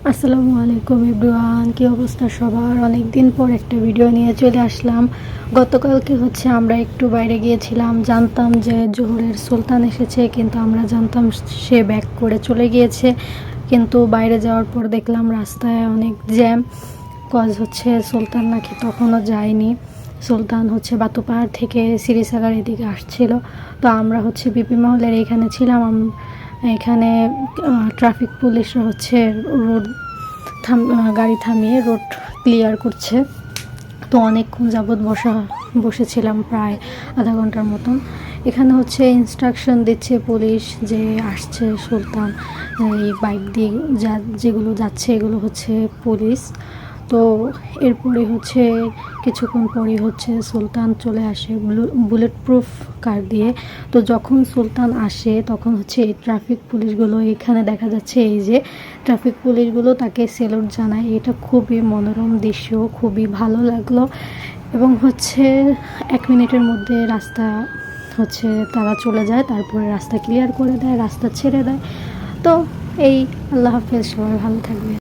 আসসালামু আলাইকুম এভরিওয়ান, কি অবস্থা সবার? অনেক দিন পর একটা ভিডিও নিয়ে চলে আসলাম। গতকালকে আমরা একটু বাইরে গিয়েছিলাম, জানতাম যে জোহরের সুলতান এসেছে, কিন্তু আমরা জানতাম সে ব্যাক করে চলে গিয়েছে। কিন্তু বাইরে যাওয়ার পর দেখলাম রাস্তায় অনেক জ্যাম। সুলতান নাকি তখনও যায়নি। সুলতান বাতুপাহাড় থেকে সিরিসাগার এদিকে আসছিল। তো আমরা বিপি মহলের এখানে ছিলাম। এখানে ট্রাফিক পুলিশরা রোড গাড়ি থামিয়ে রোড ক্লিয়ার করছে। তো অনেকক্ষণ যাবৎ বসেছিলাম, প্রায় আধা ঘন্টার মতন। এখানে ইনস্ট্রাকশন দিচ্ছে পুলিশ যে আসছে সুলতান। এই বাইক দিয়ে যেগুলো যাচ্ছে এগুলো পুলিশ। তো এরপরে কিছুক্ষণ পরেই সুলতান চলে আসে বুলেট প্রুফ কার দিয়ে। তো যখন সুলতান আসে তখন এই ট্রাফিক পুলিশগুলো এখানে দেখা যাচ্ছে, এই যে ট্রাফিক পুলিশগুলো তাকে সেলুট জানায়। এটা খুবই মনোরম দৃশ্য, খুবই ভালো লাগলো। এবং 1 মিনিটের মধ্যে রাস্তা তারা চলে যায়, তারপরে রাস্তা ক্লিয়ার করে দেয়, রাস্তা ছেড়ে দেয়। তো এই, আল্লাহ হাফেজ, সবাই ভালো থাকবে।